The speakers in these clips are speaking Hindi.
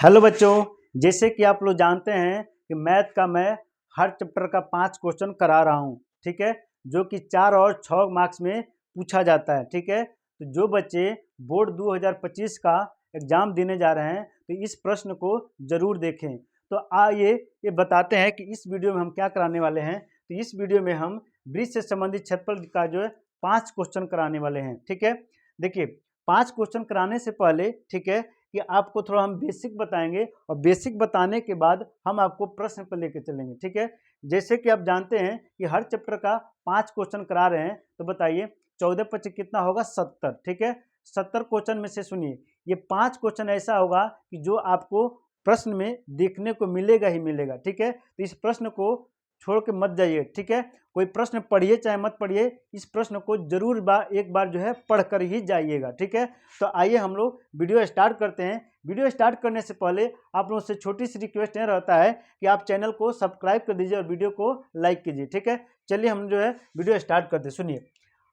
हेलो बच्चों, जैसे कि आप लोग जानते हैं कि मैथ का मैं हर चैप्टर का 5 क्वेश्चन करा रहा हूं, ठीक है, जो कि 4 और 6 मार्क्स में पूछा जाता है, ठीक है। तो जो बच्चे बोर्ड 2025 का एग्जाम देने जा रहे हैं तो इस प्रश्न को जरूर देखें। तो आइए ये बताते हैं कि इस वीडियो में हम क्या कराने वाले हैं। तो इस वीडियो में हम वृत्त से संबंधित क्षेत्रफल का जो है 5 क्वेश्चन कराने वाले हैं, ठीक है। देखिए, 5 क्वेश्चन कराने से पहले, ठीक है, कि आपको थोड़ा हम बेसिक बताएंगे और बेसिक बताने के बाद हम आपको प्रश्न पर लेकर चलेंगे, ठीक है। जैसे कि आप जानते हैं कि हर चैप्टर का 5 क्वेश्चन करा रहे हैं, तो बताइए 14 पच्चीस कितना होगा, 70, ठीक है। 70 क्वेश्चन में से सुनिए, ये 5 क्वेश्चन ऐसा होगा कि जो आपको प्रश्न में देखने को मिलेगा ही मिलेगा, ठीक है। तो इस प्रश्न को छोड़ के मत जाइए, ठीक है। कोई प्रश्न पढ़िए चाहे मत पढ़िए, इस प्रश्न को जरूर एक बार जो है पढ़कर ही जाइएगा, ठीक है। तो आइए हम लोग वीडियो स्टार्ट करते हैं। वीडियो स्टार्ट करने से पहले आप लोगों से छोटी सी रिक्वेस्ट यह रहता है कि आप चैनल को सब्सक्राइब कर दीजिए और वीडियो को लाइक कीजिए, ठीक है। चलिए हम जो है वीडियो स्टार्ट करते हैं। सुनिए,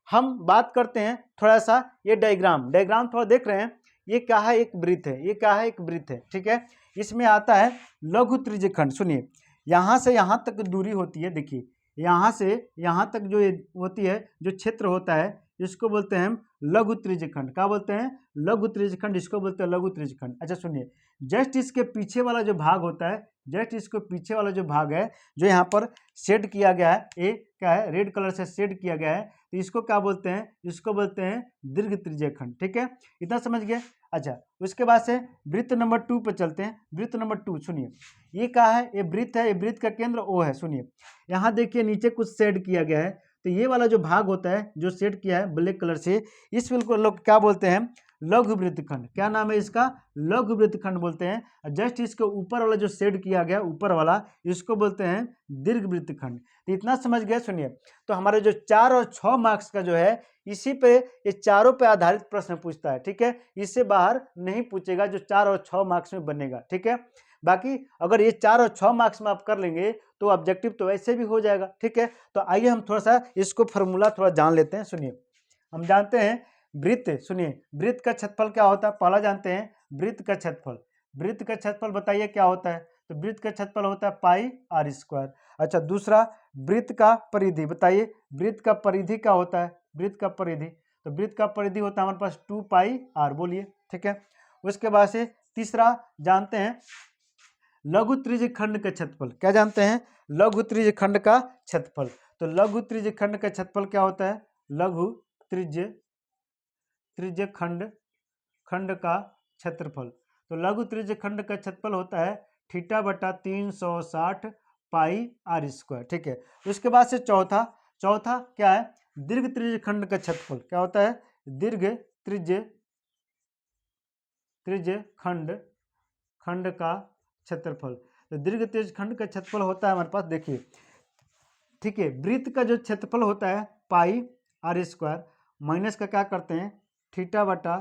हम बात करते हैं थोड़ा सा, ये डायग्राम थोड़ा देख रहे हैं। ये क्या है, एक वृत्त है। ये क्या है, एक वृत्त है, ठीक है। इसमें आता है लघु त्रिज्यखंड। सुनिए, यहाँ से यहाँ तक दूरी होती है, देखिए यहाँ से यहाँ तक जो होती है, जो क्षेत्र होता है, इसको बोलते हैं हम लघु त्रिज्यखंड। क्या बोलते हैं? लघु त्रिज्यखंड, इसको बोलते हैं लघु त्रिज्यखंड। अच्छा सुनिए, जस्ट इसके पीछे वाला जो भाग होता है, जस्ट इसको पीछे वाला जो भाग है, जो यहाँ पर शेड किया गया है, ये क्या है, रेड कलर से शेड किया गया है, तो इसको क्या बोलते हैं? इसको बोलते हैं दीर्घ त्रिज्यखंड, ठीक है। इतना समझ गए। अच्छा, उसके बाद से वृत्त नंबर 2 पे चलते हैं। वृत्त नंबर 2 सुनिए, ये क्या है? ये वृत्त है। ये वृत्त का केंद्र O है। सुनिए, यहाँ देखिए नीचे कुछ शेड किया गया है, तो ये वाला जो भाग होता है, जो शेड किया है ब्लैक कलर से, इस को लोग क्या बोलते हैं? लघु वृत्तखंड। क्या नाम है इसका? लघु वृत्तखंड बोलते हैं। जस्ट इसके ऊपर वाला जो शेड किया गया, ऊपर वाला, इसको बोलते हैं दीर्घ वृत्तखंड। तो इतना समझ गए। सुनिए, तो हमारे जो 4 और 6 मार्क्स का जो है, इसी पे, ये चारों पे आधारित प्रश्न पूछता है, ठीक है। इससे बाहर नहीं पूछेगा, जो 4 और 6 मार्क्स में बनेगा, ठीक है। बाकी अगर ये 4 और 6 मार्क्स में आप कर लेंगे तो ऑब्जेक्टिव तो वैसे भी हो जाएगा, ठीक है। तो आइए हम थोड़ा सा इसको फॉर्मूला थोड़ा जान लेते हैं। सुनिए, हम जानते हैं वृत्त, सुनिए वृत्त का क्षेत्रफल क्या होता है, पहला जानते हैं वृत्त का क्षेत्रफल। वृत्त का क्षेत्रफल बताइए क्या होता है? तो वृत्त का क्षेत्रफल होता है पाई आर स्क्वायर। अच्छा, दूसरा वृत्त का परिधि बताइए, वृत्त का परिधि क्या होता है? वृत्त का परिधि, तो वृत्त का परिधि होता है हमारे पास 2 पाई आर, बोलिए, ठीक है। उसके बाद से तीसरा जानते हैं लघु त्रिज्यखंड का क्षेत्रफल। क्या जानते हैं? लघु त्रिज्यखंड का क्षेत्रफल। तो लघु त्रिज्यखंड का क्षेत्रफल क्या होता है? लघु त्रिज्यखंड खंड का क्षेत्रफल। तो लघु त्रिज्यखंड का क्षेत्रफल होता है थीटा बटा 360 पाई आर स्क्वायर, ठीक है। उसके बाद से चौथा क्या है? दीर्घ त्रिज्यखंड का क्षेत्रफल। क्या होता है? दीर्घ त्रिज्यखंड का क्षेत्रफल। तो दीर्घ त्रिज्यखंड का क्षेत्रफल होता है हमारे पास, देखिए, ठीक है। वृत्त का जो क्षेत्रफल होता है पाई आर स्क्वायर, माइनस का क्या करते हैं? थीटा बटा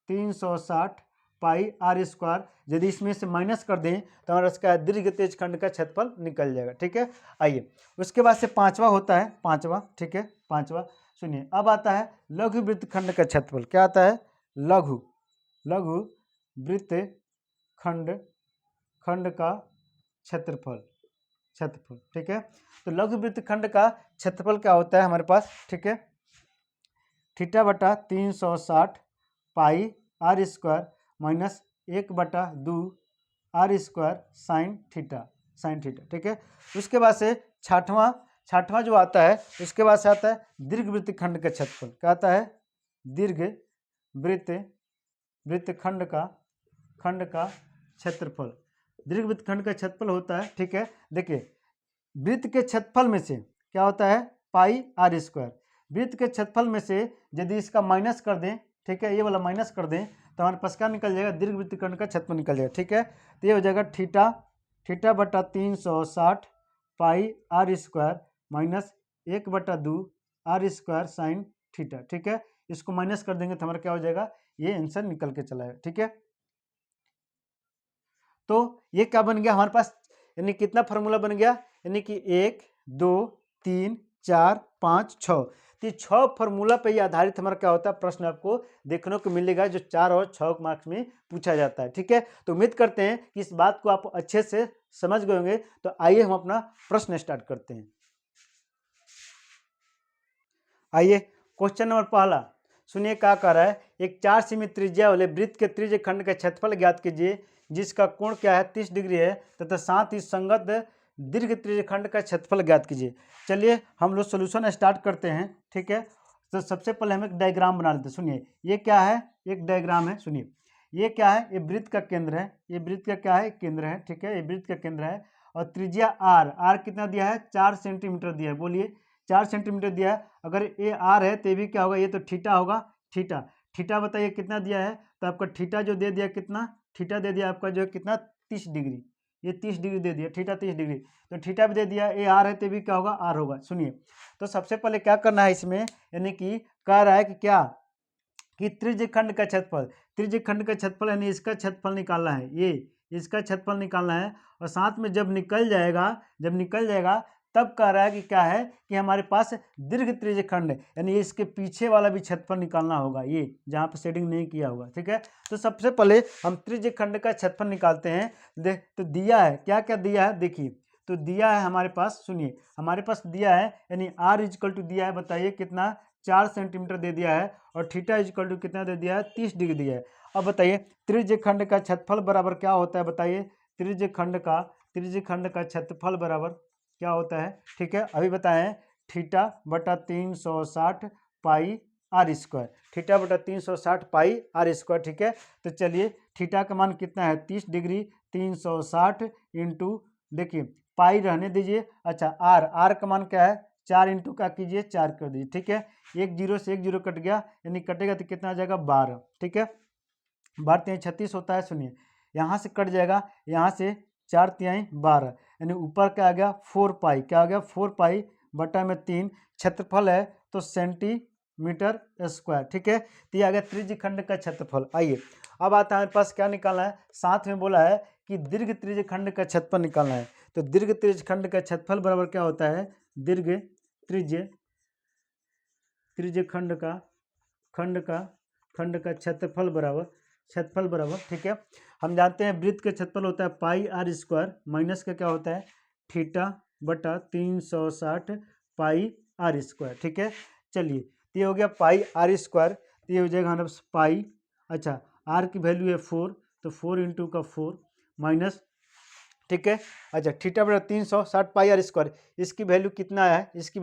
360 पाई आर स्क्वायर। यदि इसमें से माइनस कर दें तो हमारा इसका दीर्घ त्रिज्यखंड का क्षेत्रफल निकल जाएगा, ठीक है। आइए, उसके बाद से पांचवा होता है, पांचवा, ठीक है, पांचवा सुनिए, अब आता है लघु वृत्तखंड का क्षेत्रफल। क्या आता है? लघु वृत्तखंड का क्षेत्रफल, ठीक है। तो लघु वृत्तखंड का क्षेत्रफल क्या होता है हमारे पास, ठीक है, थीटा बटा 360 pi r square minus 1/2 r square sine theta, ठीक है। उसके बाद से छठवां जो आता है, उसके बाद से आता है दीर्घ वृत्तखंड का क्षेत्रफल। क्या आता है? दीर्घ वृत्तखंड का क्षेत्रफल। दीर्घ वृत्तखंड का क्षेत्रफल होता है, ठीक है। देखिए, वृत्त के क्षेत्रफल में से क्या होता है? पाई आर स्क्वायर। वृत्त के क्षेत्रफल में से यदि इसका माइनस कर दें, ठीक है, ये वाला माइनस कर दें, तो हमारे पास क्या निकल जाएगा? दीर्घ वृत्तखंड का क्षेत्रफल निकल जाएगा, ठीक है। तो ये हो जाएगा थीटा बटा 360 pi r square minus 1/2 r square sine theta, ठीक है। इसको माइनस कर देंगे तो हमारा क्या हो जाएगा? ये आंसर निकल के चला है, ठीक है। तो ये क्या बन गया हमारे पास? यानी कितना फार्मूला बन गया? यानी कि 1 2 3 4 5 6 तो ये 6 फॉर्मूला पे ही आधारित हमारा क्या होता है प्रश्न आपको देखने को मिलेगा जो 4 और 6 मार्क्स में पूछा जाता है। ठीक है, तो उम्मीद करते हैं कि इस बात को आप अच्छे से समझ गए होंगे। तो आइए हम अपना प्रश्न स्टार्ट करते हैं। आइए क्वेश्चन नंबर पहला सुनिए क्या कह रहा है। एक 4 सेमी त्रिज्या वाले वृत्त के त्रिज्य खंड का क्षेत्रफल ज्ञात कीजिए जिसका कोण क्या है 30 डिग्री है तथा साथ ही संगत दीर्घ त्रिज्य खंड का क्षेत्रफल ज्ञात कीजिए। चलिए हम लोग सोल्यूशन स्टार्ट करते हैं। ठीक है, तो सबसे पहले हम एक डायग्राम बना लेते हैं। सुनिए ये क्या है, एक डायग्राम है। सुनिए ये क्या है, ये वृत्त का केंद्र है, ये वृत्त का क्या है केंद्र है। ठीक है, ये वृत्त का केंद्र है और त्रिज्या आर कितना दिया है 4 सेंटीमीटर दिया है। बोलिए 4 सेंटीमीटर दिया है। अगर ये आर है तो ये भी क्या होगा, ये तो थीटा होगा। थीटा थीटा बताइए कितना दिया है, तो आपका थीटा जो दे दिया कितना, थीटा दे दिया आपका जो है कितना 30 डिग्री, ये 30 डिग्री दे दिया, थीटा 30 डिग्री, तो थीटा भी दे दिया। ये आर है तो भी क्या होगा आर होगा। सुनिए तो सबसे पहले क्या करना है इसमें, यानी कि कह रहा है कि क्या कि त्रिज्य खंड का क्षेत्रफल, त्रिज्य खंड का क्षेत्रफल यानी इसका क्षेत्रफल निकालना है, ये इसका क्षेत्रफल निकालना है। और साथ में जब निकल जाएगा तब कह रहा है कि क्या है कि हमारे पास दीर्घ त्रिज्य खंड यानी इसके पीछे वाला भी क्षेत्रफल निकालना होगा, ये जहाँ पे शेडिंग नहीं किया होगा। ठीक है, तो सबसे पहले हम त्रिज्य खंड का क्षेत्रफल निकालते हैं। देख तो दिया है, क्या क्या दिया है देखिए, तो दिया है हमारे पास, सुनिए हमारे पास दिया है यानी आर इजकल टू दिया है, बताइए कितना 4 सेंटीमीटर दे दिया है और थीटा इजकल टू कितना दे दिया है 30 डिग्री दिया है। अब बताइए त्रिज्य खंड का क्षेत्रफल बराबर क्या होता है, बताइए त्रिज्य खंड का क्षेत्रफल बराबर क्या होता है। ठीक है, अभी बताएं थीटा बटा 360 पाई आर स्क्वायर, थीटा बटा 360 पाई आर स्क्वायर। ठीक है, तो चलिए थीटा का मान कितना है 30 डिग्री, 360 इंटू देखिए पाई रहने दीजिए। अच्छा आर का मान क्या है 4 इंटू का कीजिए 4 कर दीजिए। ठीक है, एक जीरो से एक जीरो कट गया यानी कटेगा तो कितना आ जाएगा 12। ठीक है, 12 36 होता है। सुनिए यहाँ से कट जाएगा, यहाँ से 4 तिहाई 12 यानी ऊपर क्या आ गया 4 पाई, क्या आ गया 4 पाई बटा में 3, क्षेत्रफल है तो सेंटीमीटर स्क्वायर। ठीक है, तो ये आ गया त्रिज्य खंड का क्षेत्रफल। आइए अब आता है हमारे पास क्या निकालना है, साथ में बोला है कि दीर्घ त्रिज्य खंड का क्षेत्रफल निकालना है। तो दीर्घ त्रिज्य खंड का क्षेत्रफल बराबर क्या होता है, दीर्घ त्रिज्य खंड का क्षेत्रफल बराबर ठीक है, हम जानते हैं वृत्त का क्षेत्रफल होता है पाई आर स्क्वायर माइनस का क्या होता है थीटा बटा 360 पाई आर स्क्वायर। ठीक है, चलिए तो ये हो गया पाई आर स्क्वायर, तो ये हो जाएगा हमारे पास पाई। अच्छा आर की वैल्यू है 4, तो 4 इंटू का 4 माइनस। ठीक है, अच्छा थीटा बटा 360 पाई आर स्क्वायर, इसकी वैल्यू कितना है, तो इसकी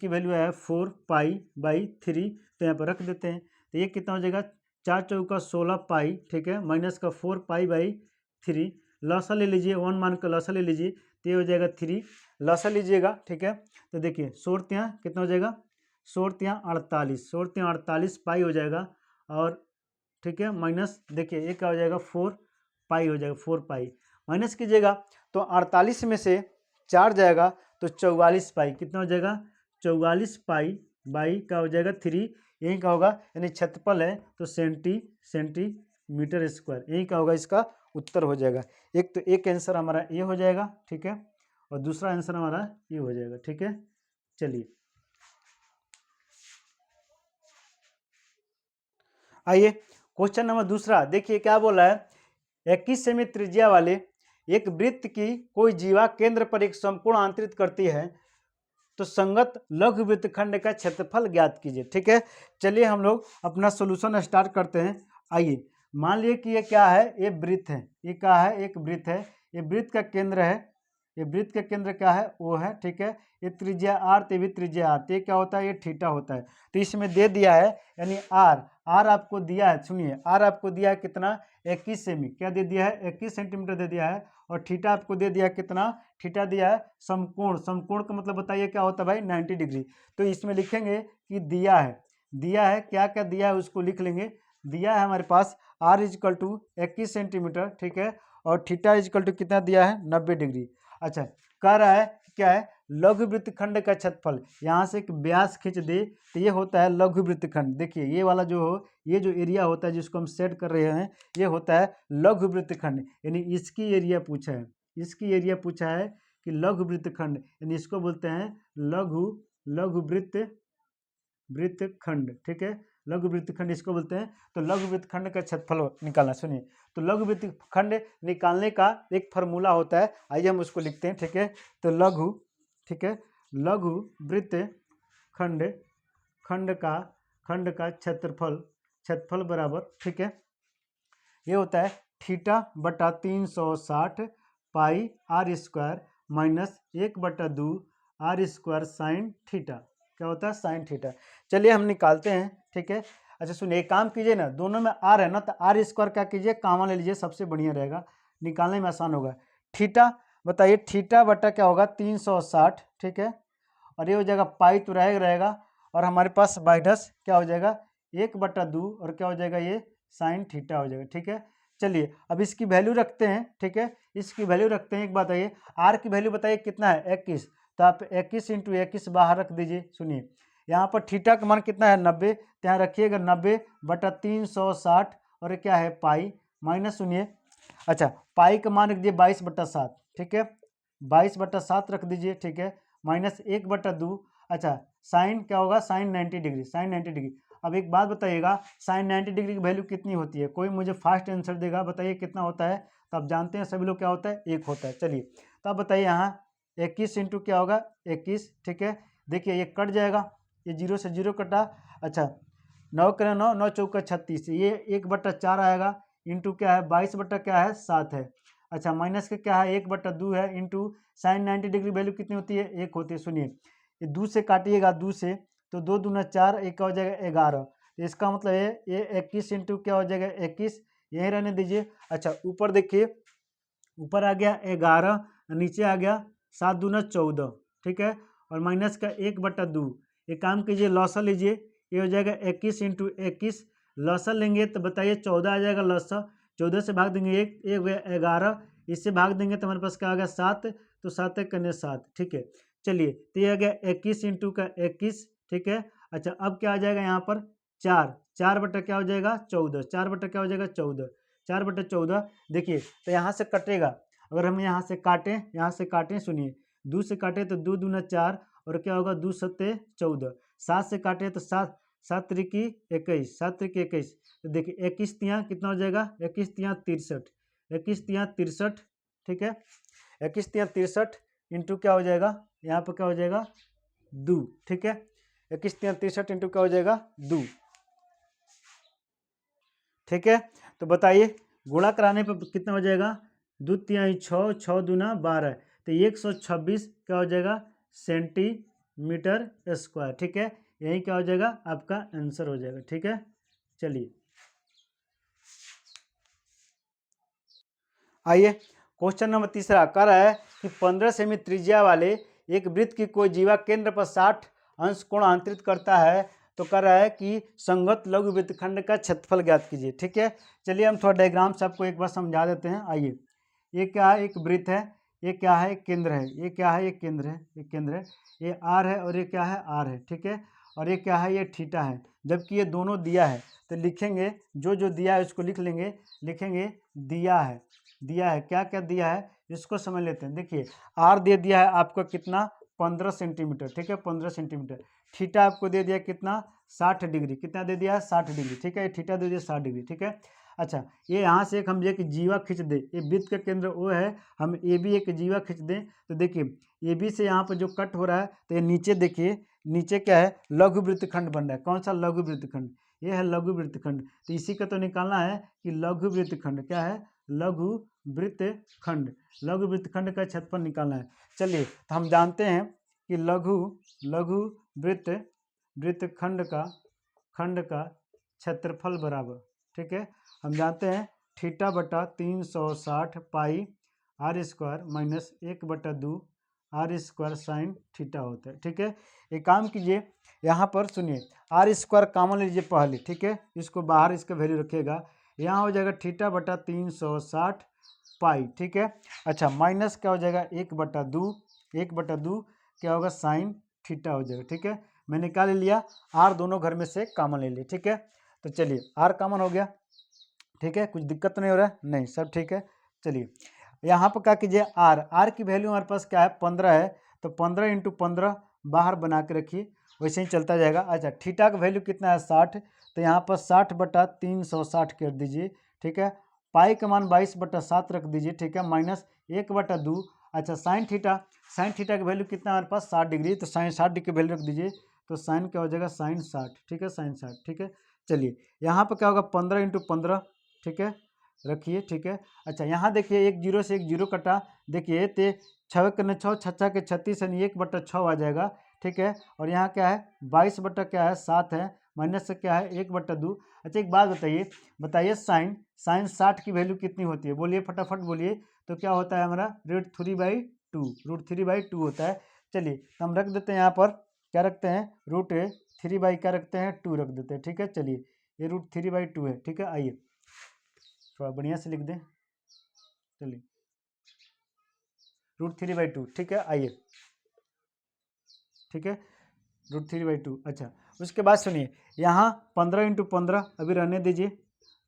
वैल्यू है 4 पाई बाई 3, तो यहाँ पर रख देते हैं। तो ये कितना हो जाएगा 4 चौका 16 पाई। ठीक है, माइनस का 4 पाई बाई 3, लॉसा ले लीजिए, 1 मान का लॉसा ले लीजिए, तो ये हो जाएगा 3, लॉसा लीजिएगा। ठीक है, तो देखिए 16 यहाँ कितना हो जाएगा 16 यहाँ 48, 16 यहाँ 48 पाई हो जाएगा। और ठीक है माइनस देखिए ये क्या हो जाएगा 4 पाई हो जाएगा, 4 पाई माइनस कीजिएगा तो 48 में से 4 जाएगा तो 44 पाई, कितना हो जाएगा 44 पाई बाई का हो जाएगा 3, यही का होगा यानी क्षेत्रफल है तो सेंटीमीटर स्क्वायर, यही का होगा इसका उत्तर हो जाएगा। एक तो एक आंसर हमारा ये हो जाएगा। ठीक है, और दूसरा आंसर हमारा ये हो जाएगा। ठीक है, चलिए आइए क्वेश्चन नंबर दूसरा देखिए क्या बोला है, 21 सेमी त्रिज्या वाले एक वृत्त की कोई जीवा केंद्र पर एक संपूर्ण आंतरित करती है तो संगत लघु वृत्तखंड का क्षेत्रफल ज्ञात कीजिए। ठीक है, चलिए हम लोग अपना सॉल्यूशन स्टार्ट करते हैं। आइए मान लिए कि ये क्या है, ये वृत्त है, ये क्या है एक वृत्त है, ये वृत्त का केंद्र है, ये वृत्त का केंद्र क्या है वो है। ठीक है, ये त्रिज्या आर, ते भी त्रिज्या आर, ते क्या होता है ये थीटा होता है। तो इसमें दे दिया है यानी आर आपको दिया है, सुनिए आर आपको दिया है कितना 21 सेमी, क्या दे दिया है 21 सेंटीमीटर दे दिया है। और थीटा आपको दे दिया कितना, थीटा दिया है समकोण, समकोण का मतलब बताइए क्या होता है भाई 90 डिग्री। तो इसमें लिखेंगे कि दिया है क्या क्या दिया है उसको लिख लेंगे। दिया है हमारे पास आर इजकल टू 21 सेंटीमीटर। ठीक है, और थीटा इजकल टू कितना दिया है 90 डिग्री। अच्छा कह रहा है क्या है लघु वृत्तखंड का क्षेत्रफल, यहाँ से एक व्यास खींच दे तो ये होता है लघु वृत्तखंड। देखिए ये वाला जो हो, ये जो एरिया होता है जिसको हम सेट कर रहे हैं ये होता है लघु वृत्तखंड, यानी इसकी एरिया पूछा है, इसकी एरिया पूछा है कि लघु वृत्तखंड, यानी इसको बोलते हैं लघु वृत्त वृत्तखंड, ठीक है, लघु वृत्तखंड इसको बोलते हैं। तो लघु वृत्तखंड का क्षेत्रफल निकालना, सुनिए। तो लघु वृत्तखंड निकालने का एक फार्मूला होता है, आइए हम उसको लिखते हैं, ठीक है। तो लघु, ठीक है, लघु वृत्तखंड खंड का क्षेत्रफल बराबर, ठीक है, ये होता है थीटा बटा 360 pi r square minus 1/2 r square sine theta. क्या होता है? Sine theta. चलिए हम निकालते हैं, ठीक है। अच्छा सुनिए, एक काम कीजिए ना, दोनों में आर है ना, तो आर स्क्वायर क्या कीजिए, कामा ले लीजिए, सबसे बढ़िया रहेगा, निकालने में आसान होगा। थीटा बताइए, थीटा बटा क्या होगा 360, ठीक है, और ये हो जाएगा पाई तो रहेगा, और हमारे पास माइनस क्या हो जाएगा 1/2, और क्या हो जाएगा ये साइन थीटा हो जाएगा, ठीक है। चलिए अब इसकी वैल्यू रखते हैं, ठीक है, इसकी वैल्यू रखते हैं। एक बात आइए, आर की वैल्यू बताइए कितना है 21, तो आप 21 × 21 बाहर रख दीजिए। सुनिए यहाँ पर थीटा का मान कितना है 90, तो यहाँ रखिएगा 90/360, और ये क्या है पाई, माइनस सुनिए, अच्छा पाई का मान रख दीजिए 22/7, ठीक है, 22/7 रख दीजिए, ठीक है, माइनस 1/2, अच्छा साइन क्या होगा, साइन 90 डिग्री, साइन 90 डिग्री। अब एक बात बताइएगा, साइन 90 डिग्री की वैल्यू कितनी होती है, कोई मुझे फास्ट आंसर देगा, बताइए कितना होता है। तो आप जानते हैं सभी लोग क्या होता है, 1 होता है। चलिए तो आप बताइए, यहाँ 21 × क्या होगा 21, ठीक है, देखिए ये कट जाएगा, ये 0 से 0 कटा, अच्छा 9 × 9, 9 चौका 36, ये 1/4 आएगा, इंटू क्या है 22/7 है, अच्छा माइनस के क्या है 1/2 है, इंटू साइन 90 डिग्री वैल्यू कितनी होती है 1 होती है। सुनिए ये 2 से काटिएगा, 2 से तो 2 दूना 4, एक का हो जाएगा 11, तो इसका मतलब है ये 21 × क्या हो जाएगा 21, यहीं रहने दीजिए। अच्छा ऊपर देखिए, ऊपर आ गया 11, नीचे आ गया 7 दूना 14, ठीक है, और माइनस का 1/2, एक काम कीजिए लॉसा लीजिए, ये हो जाएगा 21 × 21, लॉसा लेंगे तो बताइए 14 आ जाएगा लॉसा, 14 से भाग देंगे 1 गया 11, इससे भाग देंगे तो हमारे पास क्या आ गया 7, तो 7 × 7, ठीक है। चलिए तो ये आ गया 21 × 21, ठीक है। अच्छा अब क्या आ जाएगा यहाँ पर 4 बटा क्या हो जाएगा 14, 4 बटा क्या हो जाएगा 14, 4/14, देखिए तो यहाँ से कटेगा, अगर हम यहाँ से काटें, सुनिए 2 से काटें तो 2 दूना 4, और क्या होगा 2 सत्ते 14, 7 से काटें तो 7 7 त्रिकी 21, 7 त्रिकी 21, तो देखिए 21 तियाँ कितना हो जाएगा 21 तियाँ 63, 21 तियाँ 63, ठीक है, 21 तियाँ 63 इंटू क्या हो जाएगा, यहाँ पर क्या हो जाएगा 2, ठीक है, 21 तियाँ 63 इंटू क्या हो जाएगा 2, ठीक है। तो बताइए गुणा कराने पर कितना हो जाएगा, 2 तिहाई 6, 6 दूना 12, तो 126 क्या हो जाएगा सेंटीमीटर स्क्वायर, ठीक है, यही क्या हो जाएगा आपका आंसर हो जाएगा, ठीक है। चलिए आइए क्वेश्चन नंबर तीसरा कह रहा है कि 15 सेमी त्रिज्या वाले एक वृत्त की कोई जीवा केंद्र पर 60 अंश कोण अंतरित करता है, तो कह रहा है कि संगत लघु वृत्तखंड का क्षेत्रफल ज्ञात कीजिए, ठीक है। चलिए हम थोड़ा डायग्राम से आपको एक बार समझा देते हैं। आइए ये क्या है, एक वृत्त है, ये क्या है, एक केंद्र है, ये क्या है, एक केंद्र है, एक केंद्र है, ये आर है और ये क्या है आर है, ठीक है, और ये क्या है, ये थीटा है। जबकि ये दोनों दिया है, तो लिखेंगे जो जो दिया है उसको लिख लेंगे, लिखेंगे दिया है, दिया है, क्या क्या दिया है इसको समझ लेते हैं। देखिए आर दे दिया है आपको कितना 15 सेंटीमीटर, ठीक है, 15 सेंटीमीटर। थीटा आपको दे दिया कितना 60 डिग्री, कितना दे दिया है 60 डिग्री, ठीक है, थीटा दे दिया 60 डिग्री, ठीक है। अच्छा ये यहाँ से एक हम एक जीवा खींच दें, ये वृत्त का केंद्र वो है, हम ए बी एक जीवा खींच दें, तो देखिए ए बी से यहाँ पर जो कट हो रहा है, तो ये नीचे देखिए, नीचे क्या है लघु वृत्तखंड बन रहा है, कौन सा लघु वृत्तखंड, ये है लघु वृत्तखंड। तो इसी का तो निकालना है कि लघु वृत्तखंड क्या है, लघु वृत्तखंड, लघु वृत्तखंड का क्षेत्रफल निकालना है। चलिए तो हम जानते हैं कि लघु वृत्तखंड का क्षेत्रफल बराबर, ठीक है, हम जानते हैं थीटा बटा 360 pi r square minus 1/2 r square sine theta होता है, ठीक है। एक काम कीजिए, यहाँ पर सुनिए आर स्क्वायर कॉमन लीजिए पहले, ठीक है, इसको बाहर इसका वैल्यू रखिएगा, यहाँ हो जाएगा थीटा बटा 360 पाई, ठीक है। अच्छा माइनस क्या हो जाएगा 1/2 क्या होगा साइन थीटा हो जाएगा, ठीक है, मैं निकाल लिया, आर दोनों घर में से कॉमन ले लिए, ठीक है। तो चलिए आर कॉमन हो गया, ठीक है, कुछ दिक्कत तो नहीं हो रहा है, नहीं सब ठीक है। चलिए यहाँ पर क्या कीजिए, आर की वैल्यू हमारे पास क्या है 15 है, तो 15 × 15 बाहर बना के रखिए, वैसे ही चलता जाएगा। अच्छा, थीटा का वैल्यू कितना है 60, तो यहाँ पर 60/360 कर दीजिए, ठीक है। पाई का मान 22/7 रख दीजिए, ठीक है, माइनस 1/2। अच्छा, साइन थीटा का वैल्यू कितना है हमारे पास 60 डिग्री, तो साइन 60 डिग्री का वैल्यू रख दीजिए, तो साइन क्या हो जाएगा साइन 60, ठीक है, साइन 60, ठीक है। चलिए यहाँ पर क्या होगा 15×15, ठीक है, रखिए, ठीक है। अच्छा, यहाँ देखिए एक जीरो से एक जीरो कटा, देखिए तो 6 करने 6, 6 के 36 यानी 1/6 आ जाएगा, ठीक है। और यहाँ क्या है 22 बटा क्या है 7 है, माइनस से क्या है 1/2। अच्छा, एक बात बताइए साइन 60 की वैल्यू कितनी होती है, बोलिए फटाफट बोलिए। तो क्या होता है हमारा √3/2 होता है। चलिए तो हम रख देते हैं यहाँ पर, क्या रखते हैं √3 क्या रखते हैं 2 रख देते हैं, ठीक है। चलिए ये √3/2 है, ठीक है। आइए थोड़ा बढ़िया से लिख दें, चलिए √3/2, ठीक है। आइए, ठीक है, √3/2। अच्छा, उसके बाद सुनिए यहाँ 15×15 अभी रहने दीजिए,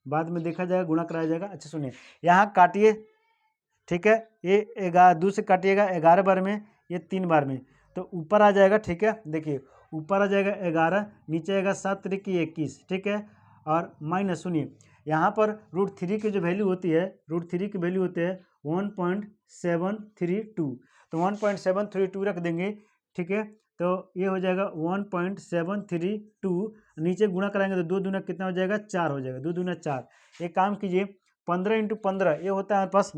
बाद में देखा जाएगा, गुणा कराया जाएगा। अच्छा सुनिए, यहाँ काटिए, ठीक है, ये 2 से काटिएगा 11 बार में, ये 3 बार में, तो ऊपर आ जाएगा, ठीक है। देखिए ऊपर आ जाएगा 11, नीचे आएगा 7×3 = 21, ठीक है। और माइनस सुनिए यहाँ पर √3 की जो वैल्यू होती है, √3 की वैल्यू होती है 1.732, तो 1.732 रख देंगे, ठीक है। तो ये हो जाएगा 1.732, नीचे गुणा कराएंगे तो 2 दूना कितना हो जाएगा 4 हो जाएगा, 2 दूना 4। एक काम कीजिए 15×15 ये होता है हमारे पास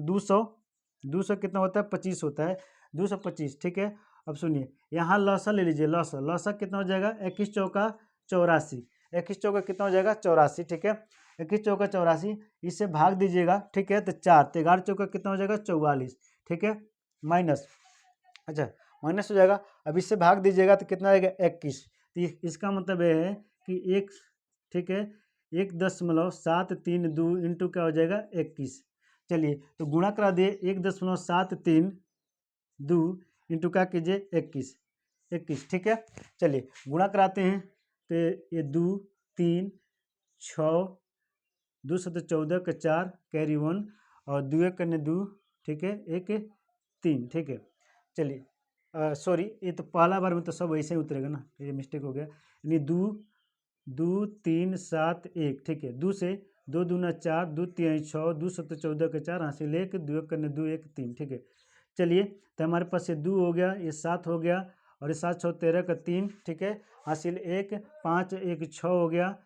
200 कितना होता है 25 होता है, 225, ठीक है। अब सुनिए यहाँ लौसा ले लीजिए, लौसा कितना हो जाएगा 21 चौका 84, 21 चौका कितना हो जाएगा 84, ठीक है। 21 चौका 84, इससे भाग दीजिएगा, ठीक है, तो 4, तो 11 चौका कितना हो जाएगा 44, ठीक है, माइनस, अच्छा माइनस हो जाएगा। अब इससे भाग दीजिएगा तो कितना आएगा 21, तो इसका मतलब ये है कि एक, ठीक है, 1.732 इंटू क्या हो जाएगा 21। चलिए तो गुणा करा दिए 1.732 इंटू क्या कीजिए 21, ठीक है। चलिए गुणा कराते हैं, तो ये 2 3 6, 2 7 14 का 4 कैरी 1, और 2 1 करने 2, ठीक है, 1 3, ठीक है। चलिए सॉरी, ये तो पहला बार में तो सब वैसे ही उतरेगा ना, ये मिस्टेक हो गया, यानी 2 2 3 7 1, ठीक है। 2 से 2 दूना 4, 2 3 6, 2 7 14 का 4, हासिल 1, 2 1 करने 2 1 3, ठीक है। चलिए तो हमारे पास ये 2 हो गया, ये 7 हो गया, और ये 7 6 13 का 3, ठीक है, हासिल 1 5 1 6 हो गया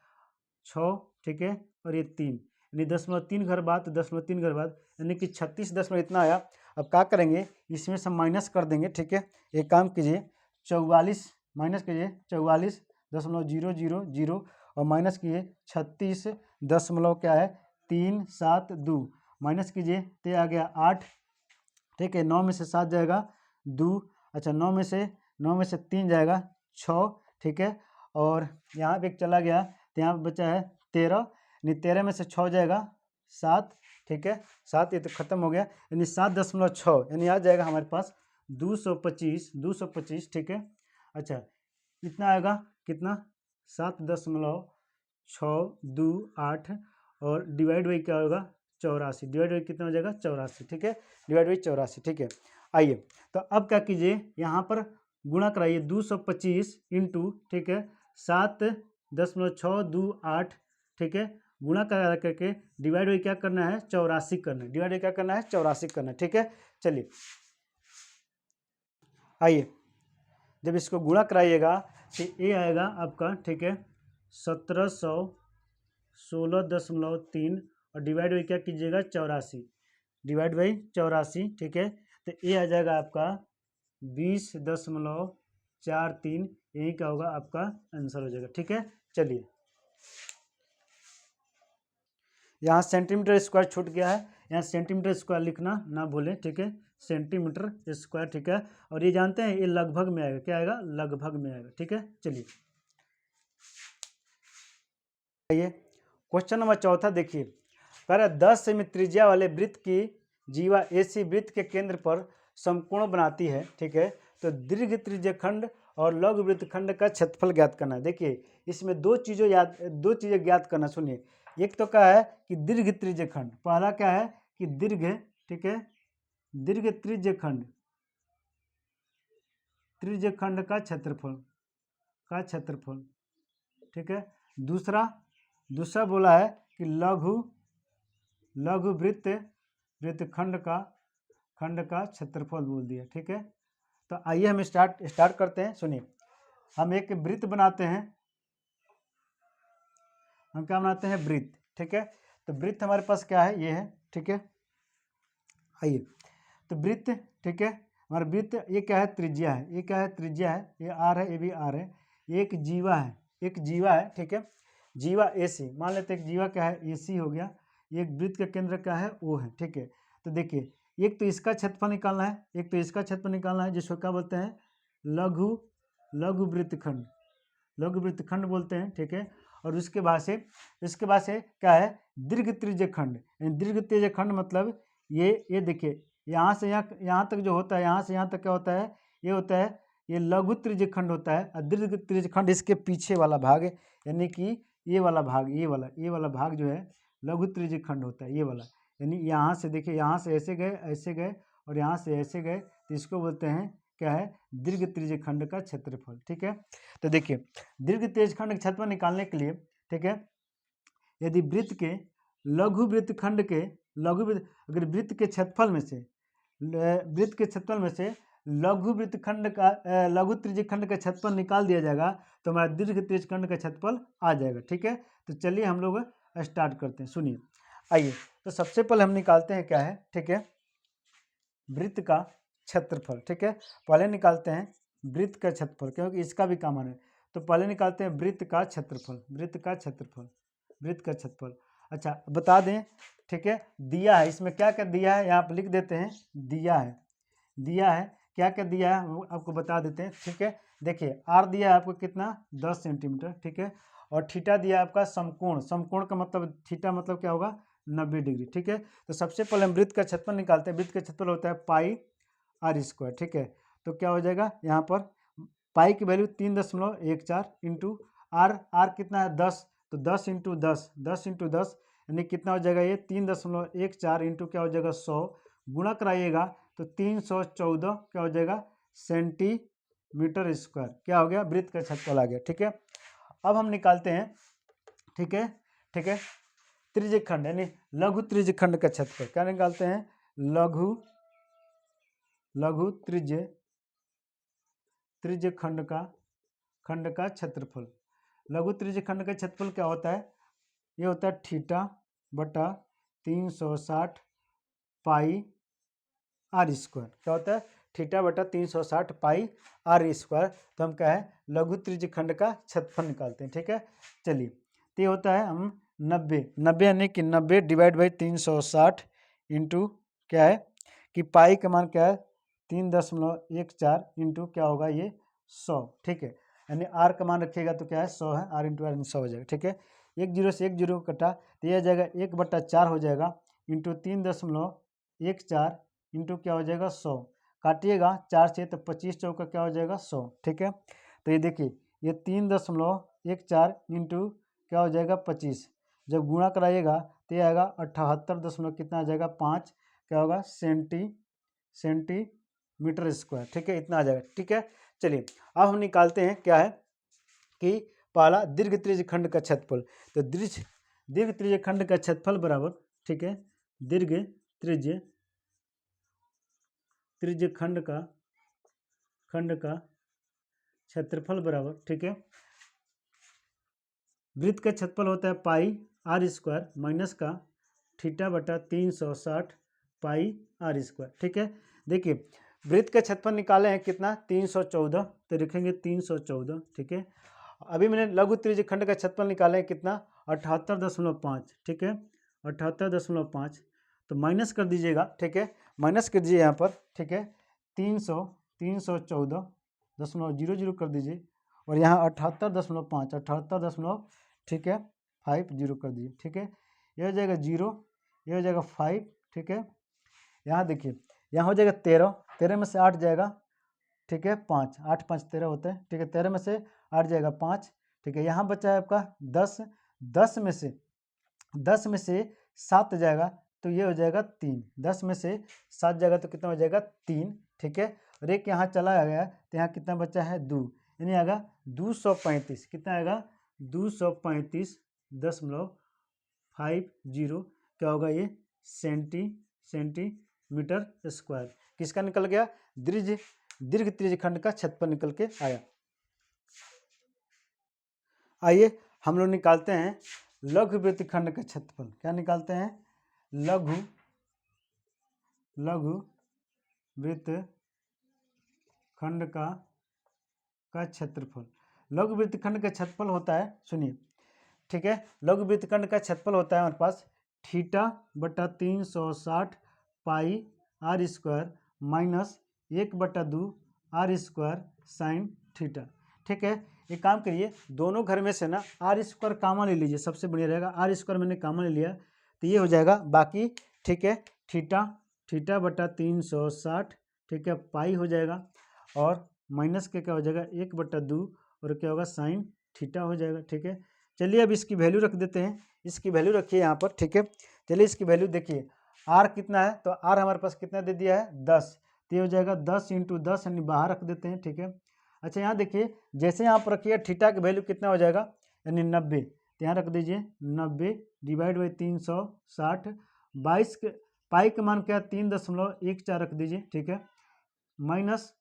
6, ठीक है, और ये 3, यानी 10.3 घर बाद, 10.3 घर बाद यानी कि 36 दशमलव इतना आया। अब क्या करेंगे इसमें से माइनस कर देंगे, ठीक है। एक काम कीजिए 44 माइनस कीजिए 44.000 और माइनस कीजिए 36 दशमलव क्या है 372, माइनस कीजिए तो आ गया 8, ठीक है। 9 में से 7 जाएगा 2, अच्छा 9 में से 3 जाएगा 6, ठीक है। और यहाँ पे एक चला गया तो यहाँ पे बचा है 13, यानी 13 में से 6 जाएगा 7, ठीक है, 7, ये तो खत्म हो गया, यानी 7.6, यानी आ जाएगा हमारे पास 225, ठीक है। अच्छा इतना आएगा कितना 7.628, और डिवाइड बाई क्या होगा 84, डिवाइड बाई कितना हो जाएगा 84, ठीक है, डिवाइड बाई 84, ठीक है। आइए तो अब क्या कीजिए यहाँ पर गुणा कराइए 225 इंटू, ठीक है, 7.628, ठीक है, गुणा करा करके डिवाइड बाई क्या करना है 84 करना है, डिवाइड बाई क्या करना है 84 करना है, ठीक है। चलिए आइए जब इसको गुणा कराइएगा तो ये आएगा आपका, ठीक है, 1716.3, और डिवाइड बाई क्या कीजिएगा 84, डिवाइड बाई 84, ठीक है, तो ये आ जाएगा आपका 20.43, यही क्या होगा आपका आंसर हो जाएगा, ठीक है। चलिए यहाँ सेंटीमीटर स्क्वायर छूट गया है, यहाँ सेंटीमीटर स्क्वायर लिखना ना भूलें, ठीक है, सेंटीमीटर स्क्वायर, ठीक है। और ये जानते हैं ये लगभग में आएगा, क्या आएगा लगभग में आएगा, ठीक है। चलिए आइए क्वेश्चन नंबर चौथा देखिए, कह रहा है 10 सेमी त्रिज्या वाले वृत्त की जीवा AC वृत्त के केंद्र पर समकोण बनाती है, ठीक है। तो दीर्घ त्रिज्यखंड और लघु वृत्तखंड का क्षेत्रफल ज्ञात करना है। देखिए इसमें दो चीज़ें ज्ञात करना, सुनिए। एक तो क्या है कि दीर्घ त्रिज्यखंड, पहला क्या है कि दीर्घ, ठीक है, दीर्घ त्रिज्यखंड का क्षेत्रफल का क्षेत्रफल, ठीक है। दूसरा बोला है कि लघु वृत्तखंड का क्षेत्रफल बोल दिया, ठीक है। तो आइए हम स्टार्ट करते हैं। सुनिए, हम एक वृत्त बनाते हैं, हम क्या बनाते हैं, वृत्त, ठीक है। तो वृत्त हमारे पास क्या है, ये है, ठीक है। आइए, तो वृत्त, ठीक है, हमारा वृत्त ये क्या है, त्रिज्या है, ये क्या है, त्रिज्या है, ये आर है, ये भी आर है, ये एक जीवा है, ठीक है। जीवा ए सी, मान लेते हैं एक जीवा क्या है, ए सी हो गया। एक वृत्त का केंद्र क्या है, ओ है, ठीक है। तो देखिए, एक तो इसका क्षेत्रफल निकालना है, एक तो इसका क्षेत्रफल निकालना है, जिसको क्या बोलते हैं, लघु वृत्तखंड बोलते हैं, ठीक है। और इसके बाद से क्या है, दीर्घ त्रिज्य खंड। दीर्घ त्रिज्य खंड मतलब ये देखिए, यहाँ से यहाँ तक जो होता है, यहाँ से यहाँ तक क्या होता है, ये होता है, ये लघु त्रिज्य खंड होता है। और दीर्घ त्रिज्य खंड इसके पीछे वाला भाग, यानी कि ये वाला भाग, ये वाला भाग जो है लघु त्रिज्य खंड होता है, ये वाला। यानी यहाँ से देखिए, यहाँ से ऐसे गए और यहाँ से ऐसे गए, तो इसको बोलते हैं क्या है, दीर्घ त्रिज्य खंड का क्षेत्रफल, ठीक है। तो देखिए, दीर्घ त्रिज्य खंड का क्षेत्रफल निकालने के लिए, ठीक है, यदि वृत्त के लघु वृत्तखंड के अगर वृत्त के क्षेत्रफल में से लघु वृत्तखंड का लघु त्रिज्य खंड का क्षेत्रफल निकाल दिया जाएगा, तो हमारा दीर्घ त्रिज्य खंड का क्षेत्रफल आ जाएगा, ठीक है। तो चलिए हम लोग स्टार्ट करते हैं। सुनिए, आइए, तो सबसे पहले हम निकालते हैं क्या है, ठीक है, वृत्त का क्षेत्रफल, ठीक है। पहले निकालते हैं वृत्त का क्षेत्रफल, क्योंकि इसका भी काम है। तो पहले निकालते हैं वृत्त का क्षेत्रफल। अच्छा, बता दें, ठीक है, दिया है, इसमें क्या क्या दिया है, यहाँ पर लिख देते हैं, दिया है, क्या क्या दिया है आपको बता देते हैं, ठीक है। देखिए, आर दिया है आपको कितना, 10 सेंटीमीटर, ठीक है। और थीटा दिया है आपका समकोण का मतलब थीटा मतलब क्या होगा, 90 डिग्री, ठीक है। तो सबसे पहले हम वृत्त का क्षेत्रफल निकालते हैं। वृत्त का क्षेत्रफल होता है पाई आर स्क्वायर, ठीक है। तो क्या हो जाएगा, यहाँ पर पाई की वैल्यू 3.14 इंटू आर कितना है, 10, तो 10 इंटू 10 यानी कितना हो जाएगा, ये 3.14 इंटू क्या हो जाएगा, 100, गुणा कराइएगा तो 314 क्या हो जाएगा, सेंटीमीटर स्क्वायर, क्या हो गया, वृत्त का क्षेत्रफल आ गया, ठीक है। अब हम निकालते हैं, ठीक है, त्रिज्य खंड यानी लघु त्रिज्य खंड का क्षेत्रफल। क्या निकालते हैं, लघु त्रिज्य खंड का क्षेत्रफल। लघु त्रिज्य खंड का क्षेत्रफल क्या होता है, ये होता है थीटा बटा 360 पाई आर स्क्वायर। क्या होता है, थीटा बटा 360 पाई आर स्क्वायर। तो हम क्या है, लघु त्रिज्य खंड का क्षेत्रफल निकालते हैं, ठीक है। चलिए, तो ये होता है हम 90 यानी कि 90 डिवाइड बाई 360 इंटू क्या है कि पाई का मान क्या है, 3.14 इंटू क्या होगा, ये 100, ठीक है। यानी आर का मान रखिएगा तो क्या है, 100 है, आर इंटू आर 100 हो जाएगा, ठीक है। एक जीरो से एक जीरो कटा तो यह जाएगा 1/4 हो जाएगा, इंटू 3.14 इंटू क्या हो जाएगा, 100, काटिएगा 4 से तो 25 चौका क्या हो जाएगा, 100, ठीक है। तो ये देखिए, ये 3.14 इंटू क्या हो जाएगा, 25, जब गुणा कराइएगा तो ये आएगा 78 कितना आ जाएगा, 5 क्या होगा, सेंटीमीटर स्क्वायर, ठीक है, इतना आ जाएगा, ठीक है। चलिए, अब हम निकालते हैं क्या है कि पहला दीर्घ त्रिज्य खंड का क्षेत्रफल। तो दीर्घ त्रिज्य खंड का क्षेत्रफल बराबर, ठीक है, दीर्घ त्रिज्य खंड का क्षेत्रफल बराबर, ठीक है, वृत्त का क्षेत्रफल होता है पाई आर स्क्वायर माइनस का थीटा बटा 360 पाई आर स्क्वायर, ठीक है। देखिए, वृत्त का क्षेत्रफल निकाले हैं कितना, 314, तो लिखेंगे 314, ठीक है। अभी मैंने लघु त्रिज्य खंड का क्षेत्रफल निकाले हैं कितना, 78.5, ठीक है, 78.5, तो माइनस कर दीजिएगा, ठीक है, माइनस कर दीजिए यहाँ पर, ठीक है, 314.00 कर दीजिए, और यहाँ 78.5 ठीक है 50 कर दीजिए, ठीक है। यह हो जाएगा 0, यह हो जाएगा 5, ठीक है। यहाँ देखिए, यहाँ हो जाएगा 13 में से 8 जाएगा, ठीक है, 5, 8 5 13 होता है, ठीक है, 13 में से 8 जाएगा 5, ठीक है। यहाँ बचा है आपका 10 में से 7 जाएगा तो ये हो जाएगा 3, 10 में से 7 जाएगा तो कितना हो जाएगा 3, ठीक है। और एक यहाँ चला गया तो यहाँ कितना बचा है 2, यानी आएगा 235, कितना आएगा 235.50 क्या होगा ये सेंटीमीटर स्क्वायर। किसका निकल गया? दीर्घ त्रिज्यखंड का क्षेत्रफल निकल के आया। आइए हम लोग निकालते हैं लघु वृत्तखंड का क्षेत्रफल। क्या निकालते हैं? लघु वृत्तखंड का क्षेत्रफल। लघु वृत्तखंड का क्षेत्रफल होता है, सुनिए, ठीक है, लघु वृत्तखंड का क्षेत्रफल होता है हमारे पास θ/360 पाई r square minus 1/2 r square sine theta. ठीक है, एक काम करिए, दोनों घर में से ना r स्क्वायर कामन ले लीजिए, सबसे बढ़िया रहेगा। r स्क्वायर मैंने कामन ले लिया तो ये हो जाएगा बाकी, ठीक है, θ/360, ठीक है, पाई हो जाएगा और माइनस के क्या हो जाएगा 1/2 और क्या होगा साइन थीटा हो जाएगा। ठीक है, चलिए अब इसकी वैल्यू रख देते हैं। इसकी वैल्यू रखिए यहाँ पर। ठीक है, चलिए इसकी वैल्यू देखिए, r कितना है तो r हमारे पास कितना दे दिया है 10, तो ये हो जाएगा 10 × 10 यानी बाहर रख देते हैं। ठीक है, अच्छा यहाँ देखिए, जैसे यहाँ पर रखिए थीटा की वैल्यू कितना हो जाएगा यानी 90, तो यहाँ रख दीजिए 90 डिवाइड बाई 360, 22 के पाई का मान क्या है 3.14 रख दीजिए। ठीक है, माइनस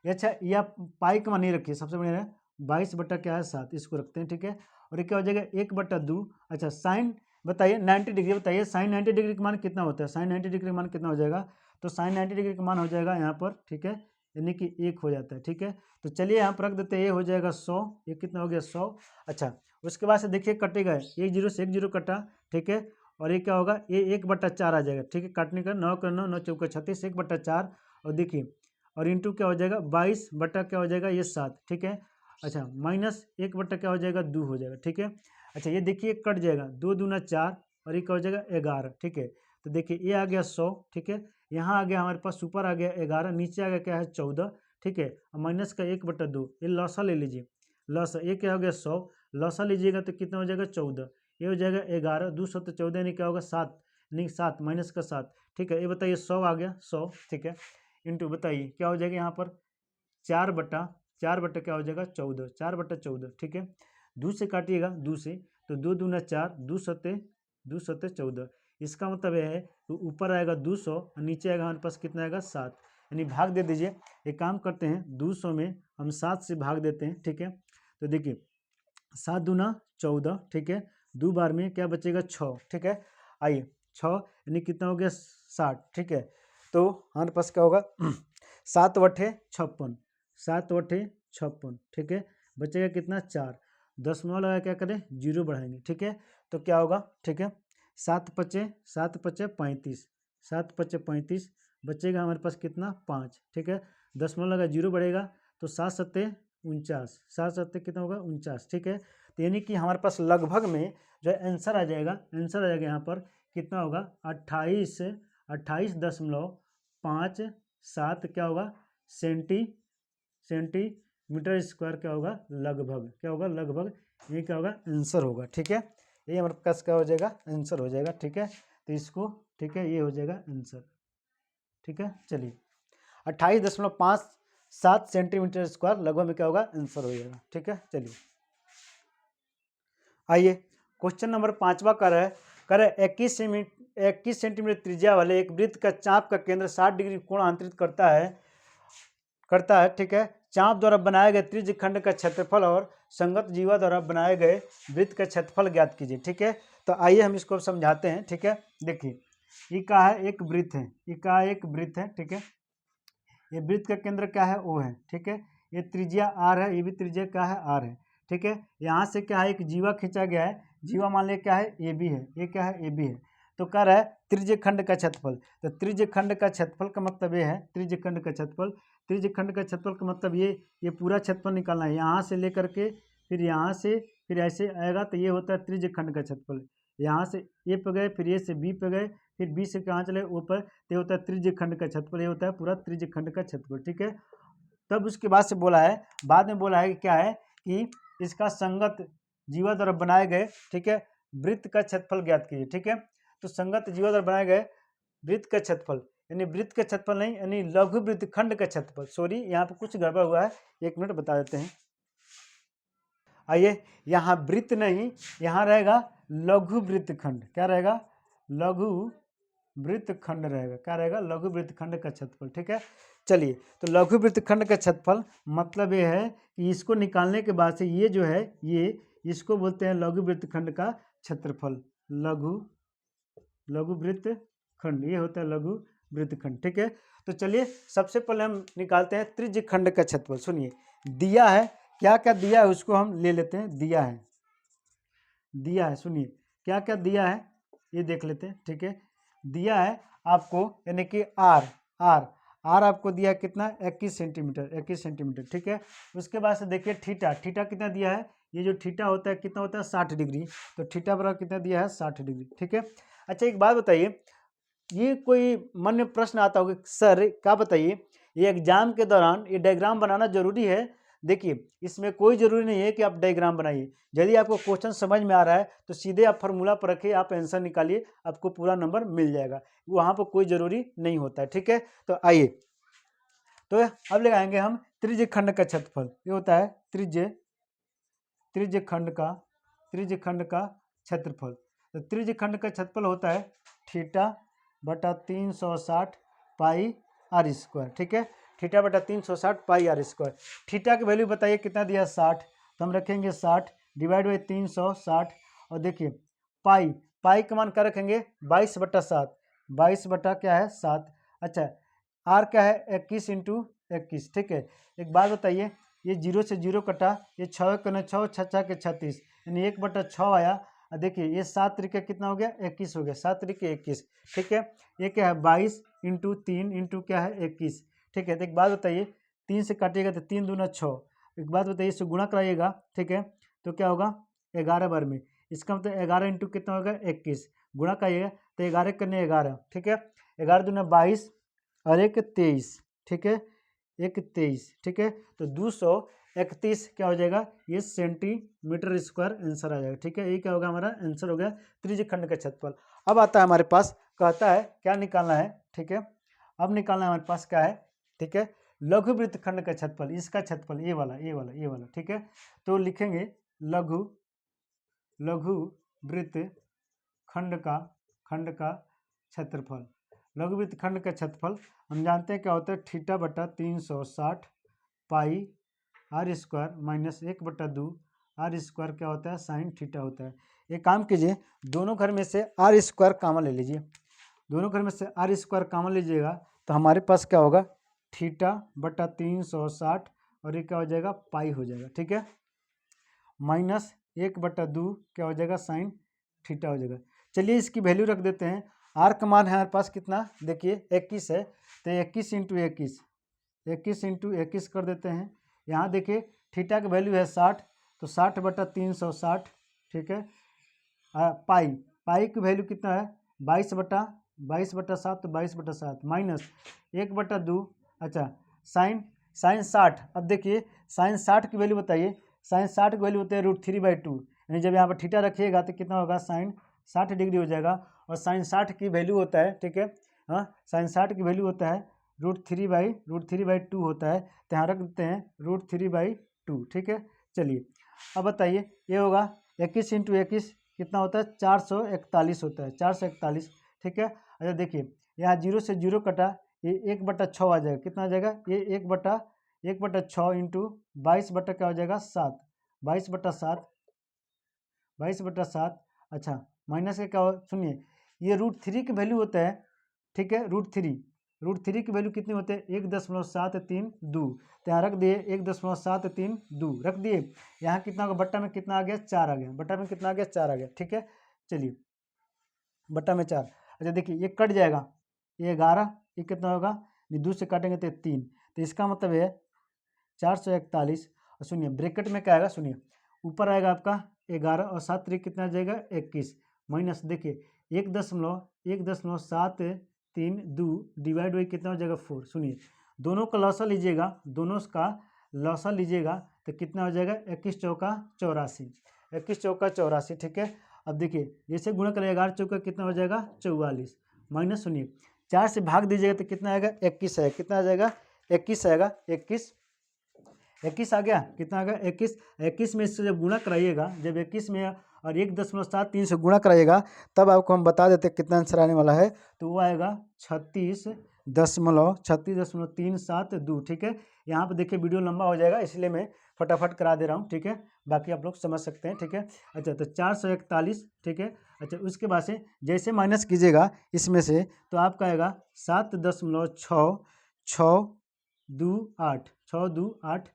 अच्छा यह पाई का मान नहीं रखिए, सबसे बढ़िया है 22/7 इसको रखते हैं। ठीक है, और ये क्या हो जाएगा 1/2। अच्छा साइन बताइए 90 डिग्री, बताइए साइन 90 डिग्री का मान कितना होता है? साइन 90 डिग्री का मान कितना हो जाएगा? तो साइन 90 डिग्री का मान हो जाएगा यहाँ पर, ठीक है, यानी कि 1 हो जाता है। ठीक है, तो चलिए यहाँ पर रख देते हैं, ये हो जाएगा 100, ये कितना हो गया 100। अच्छा उसके बाद से देखिए कटेगा, 1 0 से 1 0 कटा। ठीक है, और ये क्या होगा, ये 1/4 आ जाएगा। ठीक है, काटने का 9 का 9 9 चौका 36, 1/4 और देखिए और इंटू क्या हो जाएगा 22 बटा क्या हो जाएगा ये 7। ठीक है, अच्छा माइनस 1 बटा क्या हो जाएगा 2 हो जाएगा। ठीक है, अच्छा ये देखिए कट जाएगा, 2 दूना 4 और ये क्या हो जाएगा 11। ठीक है, तो देखिए ये आ गया 100। ठीक है, यहाँ आ गया हमारे पास ऊपर आ गया 11, नीचे आ गया क्या है 14। ठीक है, और माइनस का 1/2, ये लौसा ले लीजिए, लौसा ये क्या हो गया 100, लौसा लीजिएगा तो कितना हो जाएगा 14, ये हो जाएगा 11, 2 7 14 यानी क्या होगा 7, नहीं 7 माइनस का 7। ठीक है, ये बताइए 100 आ गया 100। ठीक है, इंटू बताइए क्या हो जाएगा यहाँ पर 4 बटा क्या हो जाएगा 14, 4/14। ठीक है, 2 से काटिएगा 2 से, तो 2 दूना 4, 2 सत्ते 14। इसका मतलब यह है तो ऊपर आएगा 200 और नीचे आएगा हमारे पास कितना आएगा 7, यानी भाग दे दीजिए। एक काम करते हैं 200 में हम 7 से भाग देते हैं। ठीक है, तो देखिए 7 दूना 14। ठीक है, 2 बार में क्या बचेगा 6। ठीक है, आइए 6 यानी कितना हो गया 60। ठीक है, तो हमारे पास क्या होगा 7/56, 7/56। ठीक है, बचेगा कितना 4, 10 लगा क्या करें 0 बढ़ाएंगे। ठीक है, तो क्या होगा, ठीक है 7 5 35, 7 5 35 बचेगा हमारे पास कितना 5। ठीक है, 10 लगा 0 बढ़ेगा तो 7 7 49, 7 7 कितना होगा 49। ठीक है, तो यानी कि हमारे पास लगभग में जो आंसर आ जाएगा, यहाँ पर कितना होगा 28.57 क्या होगा सेंटीमीटर स्क्वायर क्या होगा लगभग, क्या होगा लगभग, ये क्या होगा आंसर होगा। ठीक है, ये हमारे पास क्या हो जाएगा आंसर हो जाएगा। ठीक है, तो इसको ठीक है ये हो जाएगा आंसर। ठीक है, चलिए 28.57 सेंटीमीटर स्क्वायर लगभग में क्या होगा आंसर हो जाएगा। ठीक है, चलिए आइए क्वेश्चन नंबर 5वां कर है 21 सेंटीमीटर त्रिज्या वाले एक वृत्त का चाप का केंद्र 60 डिग्री कोण अंतरित करता है। ठीक है, चाप द्वारा बनाए गए त्रिज्य खंड का क्षेत्रफल और संगत जीवा द्वारा बनाए गए वृत्त का क्षेत्रफल ज्ञात कीजिए। ठीक है, तो आइए हम इसको समझाते हैं। ठीक है, देखिए ये क्या है एक वृत्त है, ये क्या एक वृत्त है। ठीक है, ये वृत्त का केंद्र क्या है O है। ठीक है, ये त्रिज्या R है, ये भी त्रिज्या क्या है R है। ठीक है, यहाँ से क्या है एक जीवा खींचा गया है, जीवा मान लिया क्या है AB है, ये क्या है AB है। तो कह रहा है त्रिज्य खंड का क्षेत्रफल, तो त्रिज्य खंड का क्षेत्रफल का मतलब ये है, त्रिज्य खंड का क्षेत्रफल का मतलब ये पूरा क्षेत्रफल निकालना है, यहाँ से लेकर के फिर यहाँ से फिर ऐसे आएगा, तो ये होता है त्रिज्य खंड का क्षेत्रफल। यहाँ से A पे गए, फिर A से B पे गए, फिर B से कहाँ चले O पर, तो ये होता है त्रिज्य खंड का क्षेत्रफल, ये होता है पूरा त्रिज्य खंड का क्षेत्रफल। ठीक है, तब उसके बाद से बोला है, बाद में बोला है कि क्या है कि इसका संगत जीवा द्वारा बनाए गए, ठीक है, वृत्त का क्षेत्रफल ज्ञात कीजिए। ठीक है, तो संगत जीवा द्वारा बनाए गए वृत्त का क्षेत्रफल, यानी वृत्त का क्षेत्रफल नहीं, यानी लघु वृत्तखंड का क्षेत्रफल। सॉरी, यहाँ पे कुछ गड़बड़ हुआ है, 1 मिनट बता देते हैं। आइए, यहाँ वृत्त नहीं, यहाँ रहेगा लघु वृत्तखंड। क्या रहेगा? लघु वृत्तखंड रहेगा। क्या रहेगा? लघु वृत्तखंड का क्षेत्रफल। ठीक है, चलिए, तो लघु वृत्तखंड का क्षेत्रफल मतलब ये है कि इसको निकालने के बाद से ये जो है, ये इसको बोलते हैं लघु वृत्तखंड का क्षेत्रफल। लघु वृत्तखंड, ये होता है लघु वृत्तखंड। ठीक है, तो चलिए सबसे पहले हम निकालते हैं त्रिज्य खंड का क्षेत्रफल। सुनिए, दिया है, क्या क्या दिया है उसको हम ले लेते हैं। दिया है, सुनिए क्या क्या दिया है ये देख लेते हैं। ठीक है, दिया है आपको, यानी कि आर आपको दिया है कितना? 21 सेंटीमीटर, 21 सेंटीमीटर। ठीक है, उसके बाद से देखिए थीटा कितना दिया है? ये जो थीटा होता है कितना होता है? 60 डिग्री। तो थीटा बराबर कितना दिया है? 60 डिग्री। ठीक है, अच्छा एक बात बताइए, ये कोई मन में प्रश्न आता होगा, सर क्या बताइए, ये एग्जाम के दौरान ये डायग्राम बनाना जरूरी है? देखिए, इसमें कोई जरूरी नहीं है कि आप डायग्राम बनाइए। यदि आपको क्वेश्चन समझ में आ रहा है तो सीधे आप फार्मूला पर रखिए, आप आंसर निकालिए, आपको पूरा नंबर मिल जाएगा। वहाँ पर कोई जरूरी नहीं होता है। ठीक है, तो आइए, तो अब लगाएंगे हम त्रिज्य खंड का क्षेत्रफल। ये होता है त्रिज्य खंड का क्षेत्रफल। तो त्रिज्य खंड का क्षेत्रफल होता है थीटा बटा 360 पाई आर स्क्वायर। ठीक है, थीटा बटा 360 पाई आर स्क्वायर। थीटा की वैल्यू बताइए कितना दिया? 60। तो हम रखेंगे 60 डिवाइड बाई 360, और देखिए पाई का मान क्या रखेंगे? 22 बटा 7। 22 बटा क्या है? 7। अच्छा, आर क्या है? 21 इंटू 21। ठीक है, एक बात बताइए, ये 0 से 0 कटा, ये 6 कने 6, 6 के 36, यानी 1 बटा 6 आया। देखिए ये 7 तरीके कितना हो गया? 21 हो गया। 7 तरीके 21। ठीक है, ये क्या है? 22 इंटू 3 इंटू क्या है? 21। ठीक है, तो एक बात बताइए, 3 से काटिएगा तो 3 दूना 6। एक बात बताइए, इससे गुणा कराइएगा, ठीक है, तो क्या होगा? 11 बार में। इसका मतलब 11 इंटू कितना होगा? 21। गुणा कराइएगा तो 11 करने 11। ठीक है, 11 दूना 22 और 1 23। ठीक है, 1 23। ठीक है, तो 231 क्या हो जाएगा? ये सेंटीमीटर स्क्वायर आंसर आ जाएगा। ठीक है, ये क्या होगा? हमारा आंसर हो गया त्रिज्य खंड का क्षेत्रफल। अब आता है हमारे पास, कहता है क्या निकालना है? ठीक है, अब निकालना है हमारे पास क्या है? ठीक है, लघु वृत्तखंड का क्षेत्रफल, इसका क्षेत्रफल ये वाला। ठीक है, तो लिखेंगे लघु वृत्तखंड का क्षेत्रफल। लघु वृत्तखंड का क्षेत्रफल हम जानते हैं क्या होता है? थीटा बटा 360 पाई आर स्क्वायर माइनस 1 बटा 2 आर स्क्वायर क्या होता है? साइन थीटा होता है। एक काम कीजिए, दोनों घर में से आर स्क्वायर कॉमन ले लीजिए। दोनों घर में से आर स्क्वायर कॉमन लीजिएगा तो हमारे पास क्या होगा? थीटा बटा 360 और ये क्या हो जाएगा? पाई हो जाएगा। ठीक है, माइनस 1 बटा 2 क्या हो जाएगा? साइन थीटा हो जाएगा। चलिए इसकी वैल्यू रख देते हैं। आर का मान है हमारे पास कितना? देखिए 21 है, तो 21 इंटू 21 कर देते हैं। यहाँ देखिए थीटा की वैल्यू है 60, तो 60 बटा 360। ठीक है, पाई की वैल्यू कितना है? 22 बटा 7, तो 22 बटा 7 माइनस 1 बटा 2। अच्छा, साइन 60। अब देखिए साइन 60 की वैल्यू बताइए। साइन 60 की वैल्यू होती है √3/2, यानी जब यहाँ पर थीटा रखिएगा तो कितना होगा? साइन 60 डिग्री हो जाएगा। और साइन 60 की वैल्यू होता है, ठीक है, हाँ, साइन 60 की वैल्यू होता है √3/2 होता है, तो यहाँ रख देते हैं √3/2। ठीक है, चलिए अब बताइए, ये होगा 21 इंटू 21 कितना होता है? 441 होता है, 441। ठीक है, अच्छा देखिए यहाँ 0 से 0 कटा, ये 1 बटा 6 आ जाएगा। कितना आ जाएगा? ये 1 बटा 6 इंटू 22 बटा क्या हो जाएगा? 7। 22 बटा 7। अच्छा, माइनस का क्या हो? सुनिए, ये √3 की वैल्यू होता है, ठीक है, √3 की वैल्यू कितनी होते हैं? 1.732। तो यहाँ रख दिए 1.732 रख दिए। यहाँ कितना होगा? बट्टा में कितना आ गया? 4 आ गया। बट्टा में कितना आ गया? 4 आ गया। ठीक है, चलिए बट्टा में 4। अच्छा देखिए ये कट जाएगा, ये 11, ये कितना होगा? 2 से काटेंगे तो 3, तो इसका मतलब है 441। और सुनिए ब्रैकेट में क्या आएगा? सुनिए ऊपर आएगा आपका 11 और 7 तरीक कितना आ जाएगा? 21 माइनस देखिए 1.732 डिवाइड बाई कितना हो जाएगा? 4। सुनिए दोनों का लॉसा लीजिएगा, तो कितना हो जाएगा? 21 चौका 84। 21 चौका 84। ठीक है, अब देखिए जैसे गुणा करेंगे 11 चौका कितना हो जाएगा? 44 माइनस, सुनिए 4 से भाग दीजिएगा तो कितना आएगा 21 है। कितना आ जाएगा 21 आएगा। 21 आ गया। कितना आ गया 21 में इससे जब गुणा कराइएगा, जब 21 में और 1.73 से गुणा कराइएगा तब आपको हम बता देते कितना आंसर आने वाला है। तो वो आएगा 36.372। ठीक है, यहाँ पे देखिए वीडियो लंबा हो जाएगा इसलिए मैं फटाफट करा दे रहा हूँ। ठीक है, बाकी आप लोग समझ सकते हैं। ठीक है, अच्छा तो 441। ठीक है, अच्छा उसके बाद से जैसे माइनस कीजिएगा इसमें से तो आपका आएगा 7.6628 628।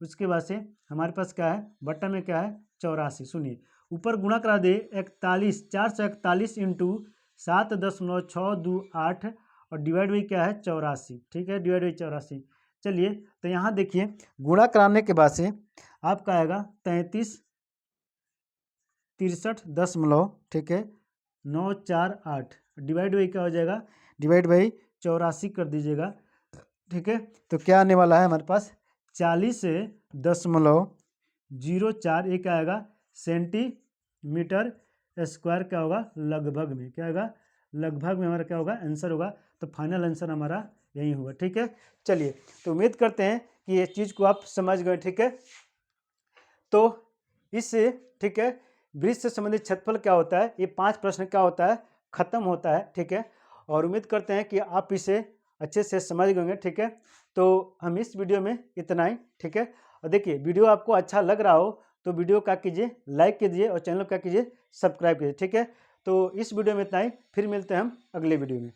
उसके बाद से हमारे पास क्या है, बट्टा में क्या है 84। सुनिए ऊपर गुणा करा दे 41, 441 इंटू 7.628 और डिवाइड बाई क्या है 84। ठीक है, डिवाइड बाई 84। चलिए तो यहाँ देखिए गुणा कराने के बाद से आपका आएगा 33.63 ठीक है 948 डिवाइड बाई क्या हो जाएगा, डिवाइड बाई 84 कर दीजिएगा। ठीक है, तो क्या आने वाला है हमारे पास 40.04। एक आएगा सेंटीमीटर स्क्वायर क्या होगा लगभग में, क्या होगा लगभग में हमारा क्या होगा आंसर होगा। तो फाइनल आंसर हमारा यही होगा। ठीक है, चलिए तो उम्मीद करते हैं कि ये चीज़ को आप समझ गए। ठीक है, तो इससे ठीक है वृत्त से संबंधित क्षेत्रफल क्या होता है, ये 5 प्रश्न क्या होता है खत्म होता है। ठीक है, और उम्मीद करते हैं कि आप इसे अच्छे से समझ गए। ठीक है, तो हम इस वीडियो में इतना ही। ठीक है, और देखिए वीडियो आपको अच्छा लग रहा हो तो वीडियो क्या कीजिए लाइक कीजिए और चैनल क्या कीजिए सब्सक्राइब कीजिए। ठीक है, तो इस वीडियो में इतना ही, फिर मिलते हैं हम अगले वीडियो में।